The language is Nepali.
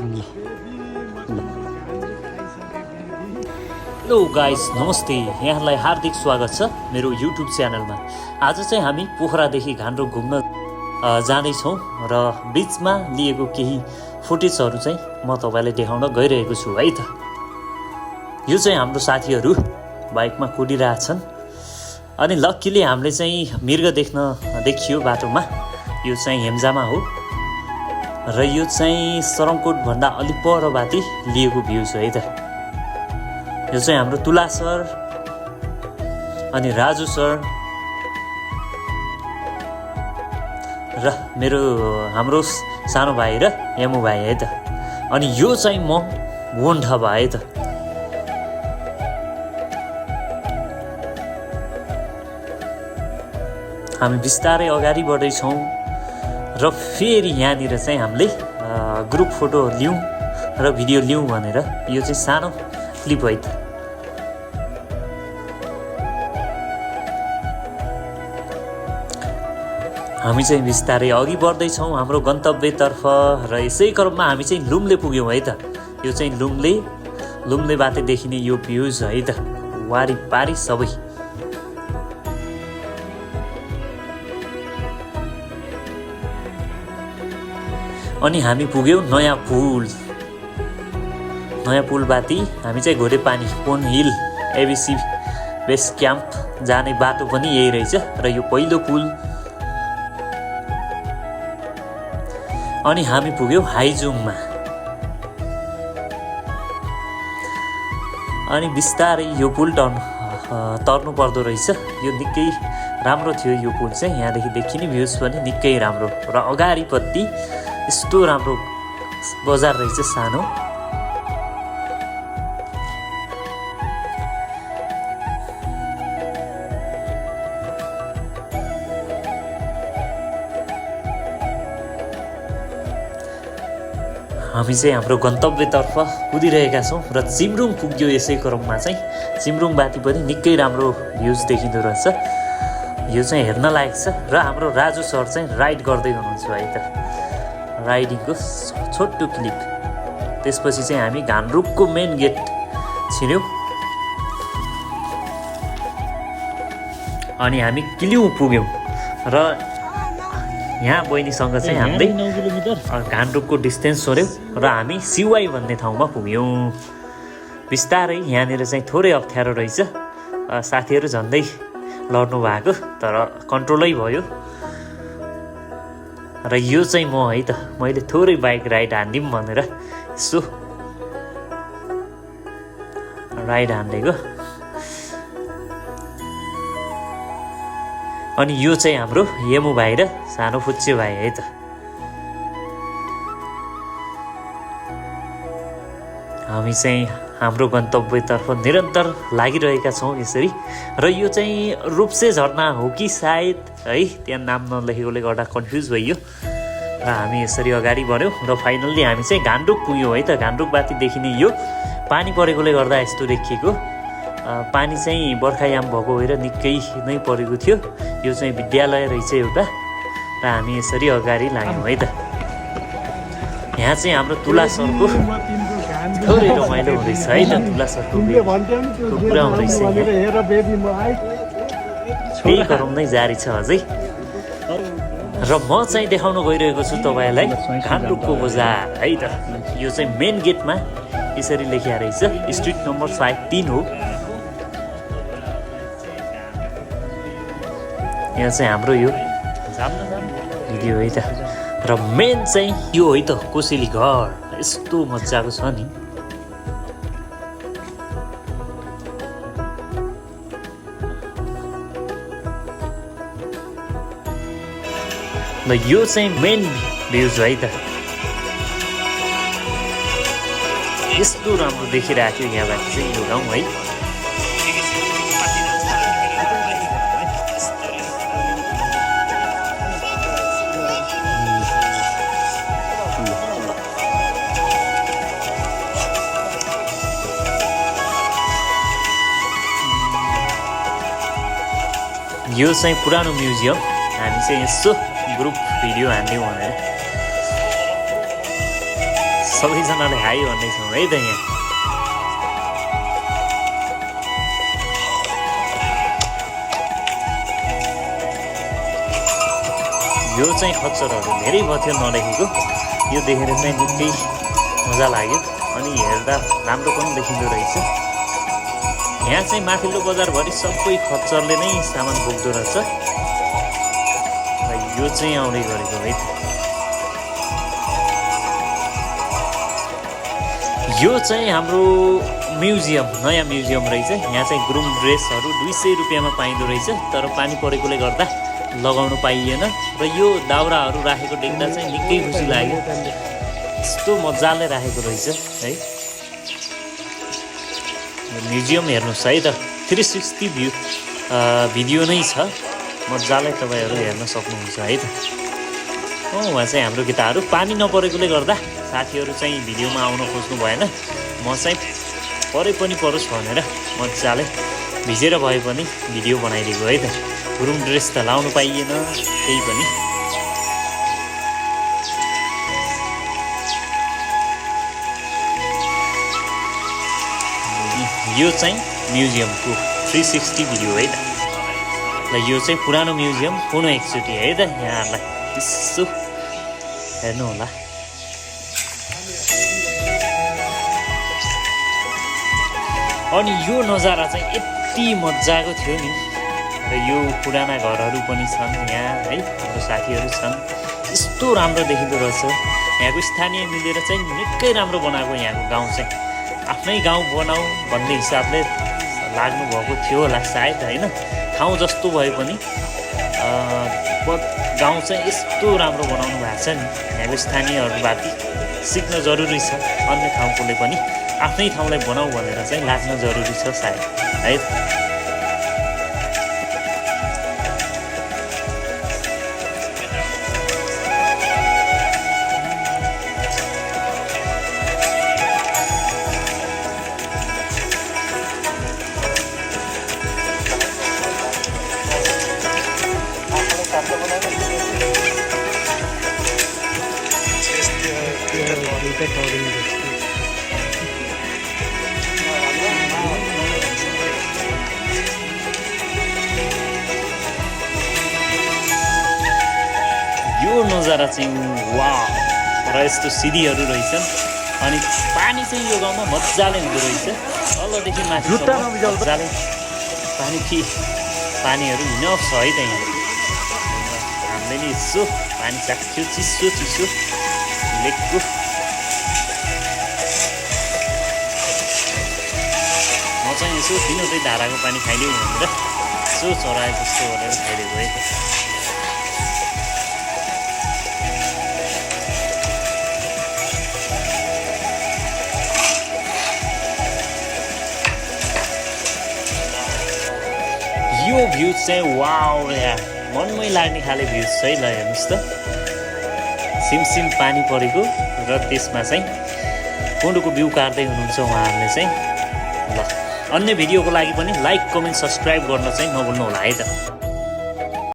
हेलो गाइस, नमस्ते। यहाँलाई हार्दिक स्वागत छ मेरो युट्युब च्यानलमा। आज चाहिँ हामी पोखरादेखि घान्द्रुक घुम्न जाँदैछौँ र बिचमा लिएको केही फुटेजहरू चाहिँ म तपाईँलाई देखाउन गइरहेको छु है त। यो चाहिँ हाम्रो साथीहरू बाइकमा कुदिरहेछन् अनि लक्कीले हामीले चाहिँ मृग देखियो बाटोमा। यो चाहिँ हेम्जामा हो र यो चाहिँ सरङकोट भन्दा अलि परबाटी लिएको भ्यू छ है त। यो चाहिँ हाम्रो तुला सर अनि राजु सर र हाम्रो सानो भाइ र यमु भाइ है त। अनि यो चाहिँ म वोन्ठा भाइ है त। हामी बिस्तारै अगाडि बढ्दैछौँ र फेरि यहाँनिर चाहिँ हामीले ग्रुप फोटो लिउँ र भिडियो लिउँ भनेर यो चाहिँ सानो क्लिप है त। हामी चाहिँ बिस्तारै अघि बढ्दैछौँ हाम्रो गन्तव्यतर्फ र यसै क्रममा हामी चाहिँ लुम्ले पुग्यौँ है त। यो चाहिँ लुम्लेबाट देखिने यो भ्यूज है त, वारिपारि सबै। अनि हामी पुग्यौँ नयाँ पुलबाटी। हामी चाहिँ घोडेपानी पोन हिल एबिसी बेस क्याम्प जाने बाटो पनि यही रहेछ र यो पहिलो पुल। अनि हामी पुग्यौँ हाइजुङमा। अनि बिस्तारै यो पुल तर्नु पर्दो रहेछ। यो निकै राम्रो थियो यो पुल चाहिँ। यहाँदेखि देखिने भ्यूज पनि निकै राम्रो र अगाडिपट्टि यस्तो राम्रो बजार रहेछ सानो। हामी चाहिँ हाम्रो गन्तव्यतर्फ कुदिरहेका छौँ र चिम्रुङ पुग्यो। यसै क्रममा चाहिँ चिम्रुङबाटी पनि निकै राम्रो भ्यूज देखिँदो रहेछ। यो चाहिँ हेर्न लायक छ र हाम्रो राजु सर चाहिँ राइड गर्दै हुनुहुन्छ है त। राइडिङको छोटो क्लिप। त्यसपछि चाहिँ हामी घान्द्रुकको मेन गेट छिर्यौँ अनि हामी किल्यौँ पुग्यौँ र यहाँ बहिनीसँग चाहिँ हामीले घान्द्रुकको डिस्टेन्स सोर्यौँ र हामी सिवाई भन्ने ठाउँमा पुग्यौँ। बिस्तारै यहाँनिर चाहिँ थोरै अप्ठ्यारो रहेछ। साथीहरू झन्डै लड्नु भएको तर कन्ट्रोलै भयो। र यो चाहिँ म है त, मैले थोरै बाइक राइड हानिदिउँ भनेर यसो राइड हानिदिएको। अनि यो चाहिँ हाम्रो यमु भाइ र सानो फुच्चे भाइ है त। हामी चाहिँ हाम्रो गन्तव्यतर्फ निरन्तर लागिरहेका छौँ यसरी। र यो चाहिँ रूपसे झरना हो कि सायद है, त्यहाँ नाम नलेखेकोले गर्दा कन्फ्युज भइयो। र हामी यसरी अगाडि बढ्यौँ र फाइनल्ली हामी चाहिँ घान्द्रुक पुग्यौँ है त। घान्द्रुकबाटी देखिने यो पानी परेकोले गर्दा यस्तो देखिएको। पानी चाहिँ बर्खायाम भएको भएर निकै नै परेको थियो। यो चाहिँ विद्यालय रहेछ एउटा र हामी यसरी अगाडि लाग्यौँ है त। यहाँ चाहिँ हाम्रो तुला सरको थोरै रमाइलो हुँदैछ है त। तुला सरको कुरा हुँदैछ। त्यही क्रम नै जारी छ अझै। र म चाहिँ देखाउन गइरहेको छु तपाईँलाई घान्द्रुकको बजार है त। यो चाहिँ मेन गेटमा यसरी लेखिया रहेछ। स्ट्रिट नम्बर 3 हो। यहाँ चाहिँ हाम्रो यो भिडियो है त। र मेन चाहिँ यो है त कोसेली घर। यस्तो मजाको छ नि। ल यो चाहिँ मेन भ्यूज है त। यस्तो राम्रो देखिरहेको थियो यहाँबाट चाहिँ यो गाउँ है। यो चाहिँ पुरानो म्युजियम। हामी चाहिँ यसो ग्रुप भिडियो हान्यौँ भनेर सबैजनाले हाई भन्दैछौँ है त यहाँ। यो चाहिँ खच्चरहरू धेरै भयो थियो नदेखेको, यो देखेर चाहिँ निकै मजा लाग्यो अनि हेर्दा राम्रो पनि देखिँदो रहेछ। यहाँ चाहिँ माथिल्लो बजारभरि सबै खच्चरले नै सामान बोक्दो रहेछ। यो चाहिँ आउँदै गरेको है त। यो चाहिँ हाम्रो म्युजियम, नयाँ म्युजियम रहेछ। यहाँ चाहिँ ग्रुम ड्रेसहरू 200 रुपियाँमा पाइँदो रहेछ, तर पानी परेकोले गर्दा लगाउनु पाइएन। र यो दाउराहरू राखेको देख्दा चाहिँ निकै खुसी लाग्यो, यस्तो मजाले राखेको रहेछ है। म्युजियम हेर्नुहोस् है त, 360 भ्यू भिडियो नै छ, मजाले तपाईँहरू हेर्न सक्नुहुन्छ है त। उहाँ चाहिँ हाम्रो केटाहरू पानी नपरेकोले गर्दा साथीहरू चाहिँ भिडियोमा आउन खोज्नु भएन। म चाहिँ परे पनि परोस् भनेर मजाले भिजेर भए पनि भिडियो बनाइदिएको है त। गुरुङ ड्रेस त लाउनु पाइएन त्यही पनि। यो चाहिँ म्युजियमको 360 भिडियो है त। ल यो चाहिँ पुरानो म्युजियम पुनः एकचोटि है त यहाँहरूलाई यसो हेर्नु होला। अनि यो नजारा चाहिँ यति मजाको थियो नि। र यो पुराना घरहरू पनि छन् यहाँ है, हाम्रो साथीहरू छन्, यस्तो राम्रो देखिँदो रहेछ। यहाँको स्थानीय मिलेर चाहिँ निकै राम्रो बनाएको यहाँको गाउँ चाहिँ। आफ्नै गाउँ बनाऊ भन्ने हिसाबले लाग्नु भएको थियो होला सायद होइन। ठाउँ जस्तो भए पनि गाउँ चाहिँ यस्तो राम्रो बनाउनु भएको छ नि। यहाँको स्थानीयहरूबाट सिक्न जरुरी छ, अन्य ठाउँकोले पनि आफ्नै ठाउँलाई बनाऊ भनेर चाहिँ लाग्न जरुरी छ सायद है। यो नजारा चाहिँ वाउ। र यस्तो सिडीहरू रहेछन् अनि पानी चाहिँ यो गाउँमा मजाले हुँदो रहेछ, तलदेखि माथि मजाले पानीहरू इनफ छ है त यहाँ। हामीले नि यसो पानी चाख्यो, चिसो चिसो लेकको। म चाहिँ यसो किन चाहिँ धाराको पानी खाइदिउँ भनेर यसो चराए जस्तो गरेर खाइदिएको है त। यो भ्यू चाहिँ वाउ यार, मनमै लाग्ने खाले भ्यू छ है। ल हेर्नुहोस् त, सिमसिम पानी परेको र त्यसमा चाहिँ कोडोको भ्यू काट्दै हुनुहुन्छ उहाँहरूले चाहिँ। ल अन्य भिडियोको लागि पनि लाइक, कमेन्ट, सब्सक्राइब गर्न चाहिँ नभुल्नु होला है त।